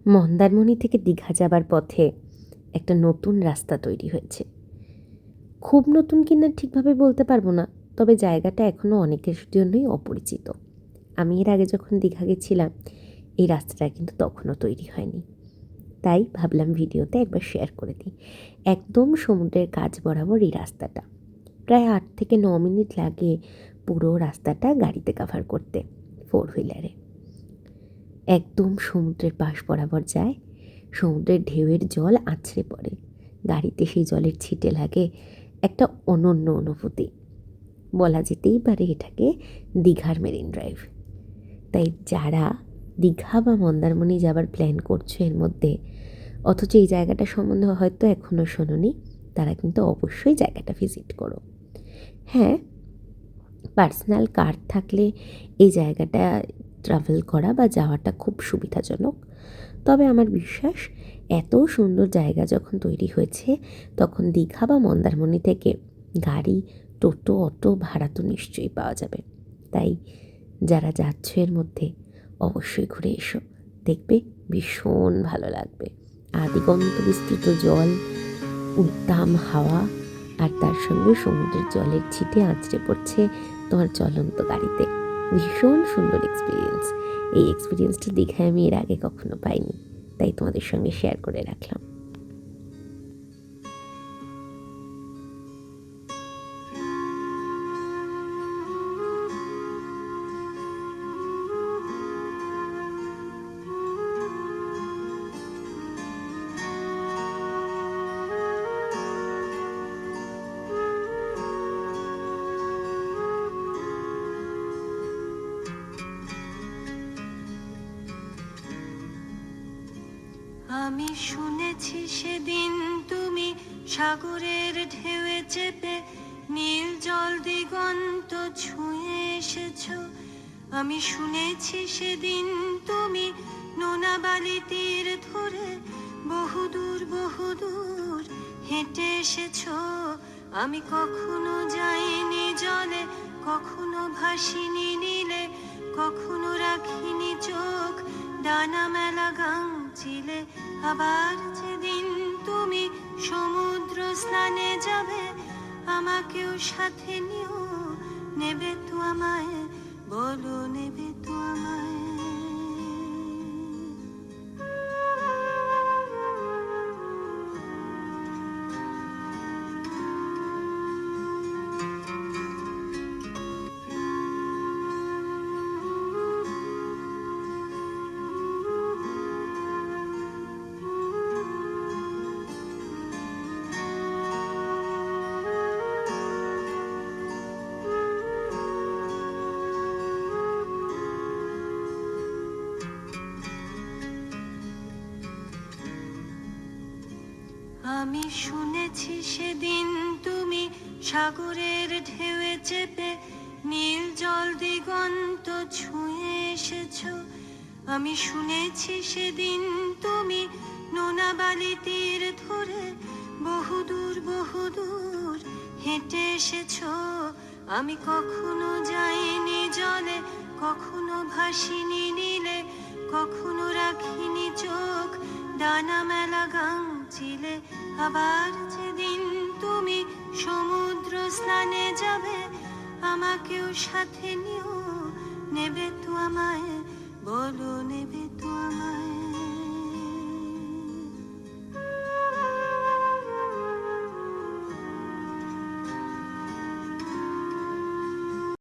মন্দারমণি থেকে দীঘা যাবার পথে একটা নতুন রাস্তা তৈরি হয়েছে। খুব নতুন কিনা ঠিকভাবে বলতে পারবো না, তবে জায়গাটা এখনও অনেকের জন্যই অপরিচিত। আমি এর আগে যখন দীঘা গেছিলাম এই রাস্তাটা কিন্তু তখনও তৈরি হয়নি, তাই ভাবলাম ভিডিওতে একবার শেয়ার করে দিই। একদম সমুদ্রের কাছ বরাবর এই রাস্তাটা, প্রায় 8 থেকে 9 মিনিট লাগে পুরো রাস্তাটা গাড়িতে কাভার করতে, 4 হুইলারে। একদম সমুদ্রের পাশ বরাবর যায়, সমুদ্রের ঢেউয়ের জল আছড়ে পড়ে, গাড়িতে সেই জলের ছিটে লাগে, একটা অনন্য অনুভূতি। বলা যেতেই পারে এটাকে দীঘার মেরিন ড্রাইভ। তাই যারা দীঘা বা মন্দারমণি যাবার প্ল্যান করছো এর মধ্যে, অথচ এই জায়গাটা সম্বন্ধে হয়তো এখনও শোনোনি, তারা কিন্তু অবশ্যই জায়গাটা ভিজিট করো। হ্যাঁ, পার্সোনাল কার থাকলে এই জায়গাটা ট্রাভেল করা বা যাওয়াটা খুব সুবিধাজনক। তবে আমার বিশ্বাস, এত সুন্দর জায়গা যখন তৈরি হয়েছে, তখন দীঘা বা মন্দারমণি থেকে গাড়ি, টোটো, অটো ভাড়া তো নিশ্চয়ই পাওয়া যাবে। তাই যারা যাচ্ছ এর মধ্যে অবশ্যই ঘুরে এসো, দেখবে ভীষণ ভালো লাগবে। আদিগন্ত বিস্তৃত জল, উদ্দাম হাওয়া, আর তার সঙ্গে সমুদ্রের জলের ছিটে আছড়ে পড়ছে তোমার চলন্ত গাড়িতে। ভীষণ সুন্দর এক্সপিরিয়েন্স। এই এক্সপিরিয়েন্সটা দীঘায় আমি এর আগে কখনো পাইনি, তাই তোমাদের সঙ্গে শেয়ার করে রাখলাম। আমি শুনেছি সেদিন তুমি সাগরের ঢেউয়ে চেপে নীল জল দিগন্ত ছুঁয়ে এসেছো। আমি শুনেছি সেদিন তুমি নোনা বালি তীর ধরে বহুদূর বহুদূর হেঁটে এসেছো। আমি কখনো যাইনি জলে, কখনো ভাসিনি নীলে, কখনো রাখিনি চোখ ডানা মেলা গাংচিলে। আবার যেদিন তুমি সমুদ্র স্নানে যাবে, আমাকেও সাথে নিও, নেবে তো আমায়, বলো নেবে তো আমায়। আমি শুনেছি সেদিন তুমি সাগরের ঢেউয়ে চেপে নীল জল দিগন্ত ছুঁয়ে এসেছো। আমি শুনেছি সেদিন তুমি নোনা বালি তীর ধরে বহুদূর বহুদূর হেঁটে এসেছো। আমি কখনো যাইনি জলে, কখনো ভাসিনি নীলে, কখনো রাখিনি চোখ ডানা মেলা গাংচিলে। আবার যেদিন তুমি সমুদ্র স্নানে যাবে, আমাকেও সাথে নিও, নেবে তো আমায়, বলো নেবে